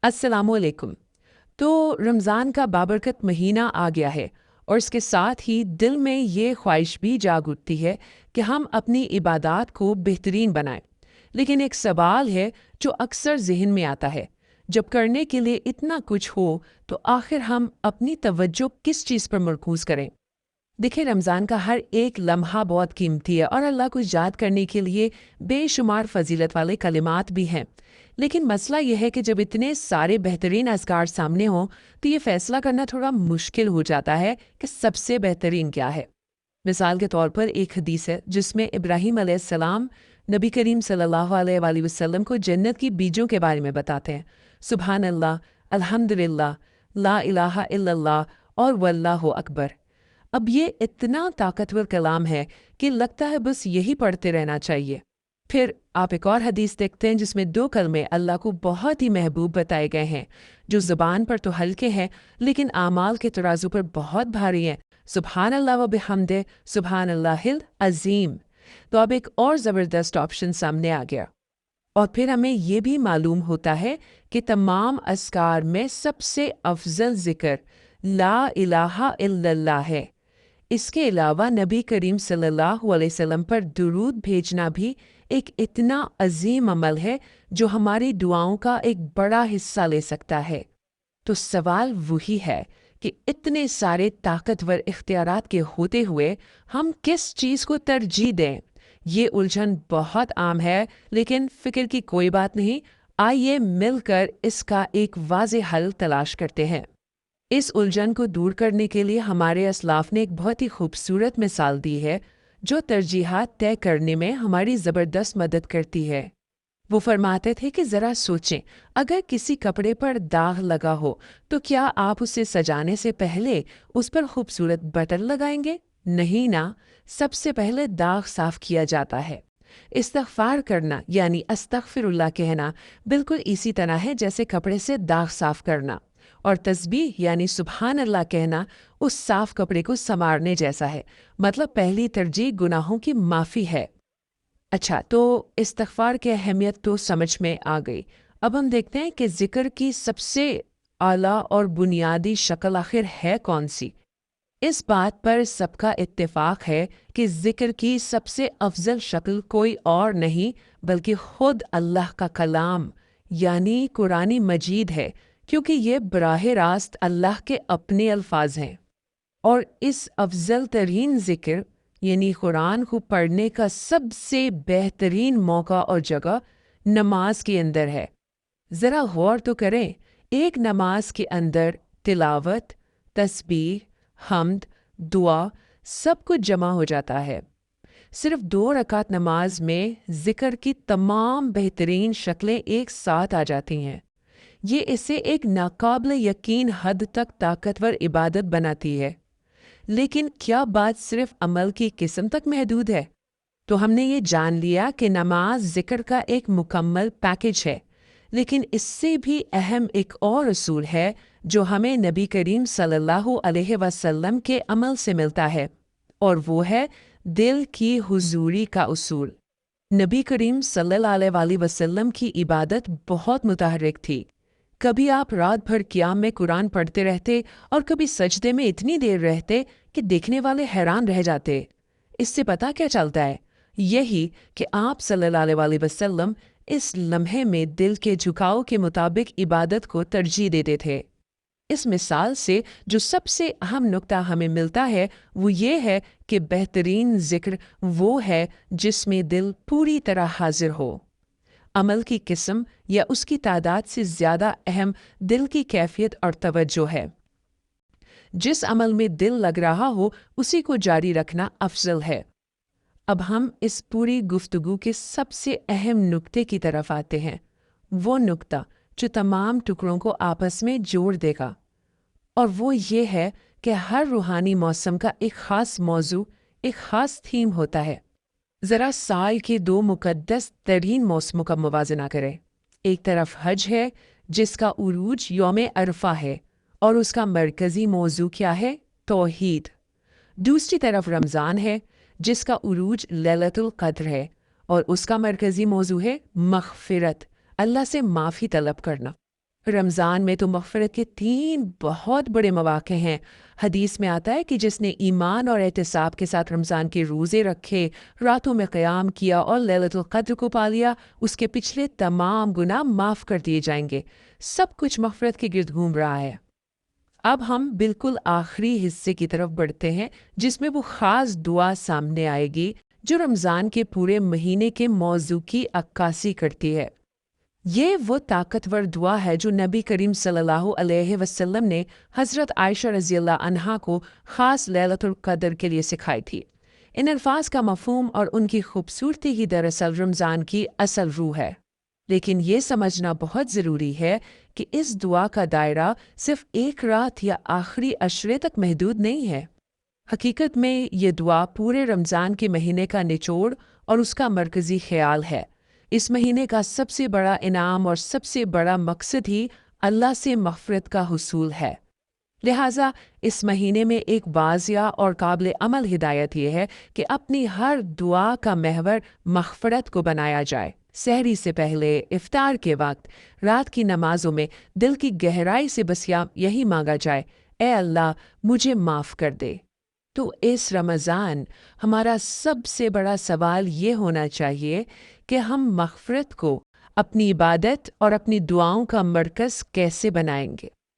अस्सलामुअलैकुम। तो रमज़ान का बाबरकत महीना आ गया है और इसके साथ ही दिल में ये ख्वाहिश भी जाग उठती है कि हम अपनी इबादत को बेहतरीन बनाएं। लेकिन एक सवाल है जो अक्सर जहन में आता है, जब करने के लिए इतना कुछ हो तो आखिर हम अपनी तवज्जो किस चीज़ पर मरकूज़ करें। देखिए, रमज़ान का हर एक लम्हा बहुत कीमती है और अल्लाह को याद करने के लिए बेशुमार फजीलत वाले कलिमात भी हैं। लेकिन मसला यह है कि जब इतने सारे बेहतरीन अज़कार सामने हों तो ये फ़ैसला करना थोड़ा मुश्किल हो जाता है कि सबसे बेहतरीन क्या है। मिसाल के तौर पर एक हदीस है जिसमें इब्राहीम अलैहिस्सलाम नबी करीम सल्लल्लाहु अलैहि वसल्लम को जन्नत की बीजों के बारे में बताते हैं। सुभान अल्लाह, अल्हम्दुलिल्लाह, ला इलाहा इल्लल्लाह और वल्लाहु अकबर। अब ये इतना ताकतवर कलाम है कि लगता है बस यही पढ़ते रहना चाहिए। फिर आप एक और हदीस देखते हैं जिसमें दो कलमे अल्लाह को बहुत ही महबूब बताए गए हैं, जो ज़ुबान पर तो हल्के हैं लेकिन आमाल के तराजू पर बहुत भारी हैं। सुभान अल्लाह व बिहम्दे, सुभान अल्लाहिल अज़ीम। तो अब एक और ज़बरदस्त ऑप्शन सामने आ गया। और फिर हमें ये भी मालूम होता है कि तमाम अस्कार में सबसे अफजल ज़िक्र ला इलाहा इल्लल्लाह है। इसके अलावा नबी करीम सल्लल्लाहु अलैहि वसल्लम पर दुरूद भेजना भी एक इतना अजीम अमल है जो हमारी दुआओं का एक बड़ा हिस्सा ले सकता है। तो सवाल वही है कि इतने सारे ताकतवर इख्तियारात के होते हुए हम किस चीज़ को तरजीह दें। ये उलझन बहुत आम है, लेकिन फिक्र की कोई बात नहीं। आइए मिलकर इसका एक वाज़े हल तलाश करते हैं। इस उलझन को दूर करने के लिए हमारे असलाफ ने एक बहुत ही खूबसूरत मिसाल दी है जो तरजीहात तय करने में हमारी ज़बरदस्त मदद करती है। वो फरमाते थे कि ज़रा सोचें, अगर किसी कपड़े पर दाग लगा हो तो क्या आप उसे सजाने से पहले उस पर खूबसूरत बटन लगाएंगे? नहीं ना। सबसे पहले दाग साफ किया जाता है। इस्तग़फ़ार करना यानी अस्तग़फ़िरुल्लाह कहना बिल्कुल इसी तरह है जैसे कपड़े से दाग साफ करना, और तस्बीह यानी सुभान अल्लाह कहना उस साफ कपड़े को संवारने जैसा है। मतलब पहली तरजीह गुनाहों की माफ़ी है। अच्छा, तो इस्तिग़फ़ार की अहमियत तो समझ में आ गई। अब हम देखते हैं कि ज़िक्र की सबसे आला और बुनियादी शक्ल आखिर है कौन सी। इस बात पर सबका इत्तेफाक है कि ज़िक्र की सबसे अफजल शक्ल कोई और नहीं बल्कि खुद अल्लाह का कलाम यानी कुरानी मजीद है, क्योंकि ये बराह रास्त अल्लाह के अपने अल्फाज हैं। और इस अफजल तरीन ज़िक्र यानी कुरान को पढ़ने का सबसे बेहतरीन मौका और जगह नमाज के अंदर है। ज़रा गौर तो करें, एक नमाज के अंदर तिलावत, तस्बीह, हम्द, दुआ सब कुछ जमा हो जाता है। सिर्फ 2 रकात नमाज में ज़िक्र की तमाम बेहतरीन शक्लें एक साथ आ जाती हैं। ये इसे एक नाकाबिल यकीन हद तक ताकतवर इबादत बनाती है। लेकिन क्या बात सिर्फ अमल की किस्म तक महदूद है? तो हमने ये जान लिया कि नमाज ज़िक्र का एक मुकम्मल पैकेज है, लेकिन इससे भी अहम एक और उसूल है जो हमें नबी करीम सल्लल्लाहु अलैहि वसल्लम के अमल से मिलता है, और वो है दिल की हुजूरी का उसूल। नबी करीम सल्लल्लाहु अलैहि वसल्लम की इबादत बहुत मुतहर्रिक थी। कभी आप रात भर क़ियाम में कुरान पढ़ते रहते और कभी सजदे में इतनी देर रहते कि देखने वाले हैरान रह जाते। इससे पता क्या चलता है? यही कि आप सल्लल्लाहु अलैहि वसल्लम इस लम्हे में दिल के झुकाव के मुताबिक इबादत को तरजीह देते थे। इस मिसाल से जो सबसे अहम नुक्ता हमें मिलता है वो ये है कि बेहतरीन ज़िक्र वो है जिसमें दिल पूरी तरह हाजिर हो। अमल की किस्म या उसकी तादाद से ज़्यादा अहम दिल की कैफियत और तवज्जो है। जिस अमल में दिल लग रहा हो उसी को जारी रखना अफजल है। अब हम इस पूरी गुफ्तगू के सबसे अहम नुक्ते की तरफ आते हैं, वो नुक्ता जो तमाम टुकड़ों को आपस में जोड़ देगा, और वो ये है कि हर रूहानी मौसम का एक ख़ास मौजू, एक ख़ास थीम होता है। ज़रा साल के 2 मुक़द्दस तरीन मौसमों का मुवाज़ना करें। एक तरफ हज है जिसका उरूज यौम अरफा है और उसका मरकज़ी मौजू क्या है? तौहीद। दूसरी तरफ रमज़ान है जिसका उरूज लैलतुल क़द्र है और उसका मरकज़ी मौजू है मग़फ़िरत, अल्लाह से माफ़ी तलब करना। رمضان میں تو مغفرت کے 3 بہت بڑے مواقع ہیں۔ حدیث میں آتا ہے کہ جس نے ایمان اور احتساب کے ساتھ رمضان کے روزے رکھے، راتوں میں قیام کیا اور لیلۃ القدر کو پا لیا، اس کے پچھلے تمام گناہ معاف کر دیے جائیں گے۔ سب کچھ مغفرت کے گرد گھوم رہا ہے۔ اب ہم بالکل آخری حصے کی طرف بڑھتے ہیں، جس میں وہ خاص دعا سامنے آئے گی جو رمضان کے پورے مہینے کے موضوع کی عکاسی کرتی ہے۔ یہ وہ طاقتور دعا ہے جو نبی کریم صلی اللہ علیہ وسلم نے حضرت عائشہ رضی اللہ عنہا کو خاص لیلۃ القدر کے لیے سکھائی تھی۔ ان الفاظ کا مفہوم اور ان کی خوبصورتی ہی دراصل رمضان کی اصل روح ہے۔ لیکن یہ سمجھنا بہت ضروری ہے کہ اس دعا کا دائرہ صرف ایک رات یا آخری عشرے تک محدود نہیں ہے۔ حقیقت میں یہ دعا پورے رمضان کے مہینے کا نچوڑ اور اس کا مرکزی خیال ہے۔ اس مہینے کا سب سے بڑا انعام اور سب سے بڑا مقصد ہی اللہ سے مغفرت کا حصول ہے۔ لہٰذا اس مہینے میں ایک واضح اور قابل عمل ہدایت یہ ہے کہ اپنی ہر دعا کا محور مغفرت کو بنایا جائے۔ سحری سے پہلے، افطار کے وقت، رات کی نمازوں میں دل کی گہرائی سے بس یہی مانگا جائے، اے اللہ مجھے معاف کر دے۔ تو اس رمضان ہمارا سب سے بڑا سوال یہ ہونا چاہیے کہ ہم مغفرت کو اپنی عبادت اور اپنی دعاؤں کا مرکز کیسے بنائیں گے؟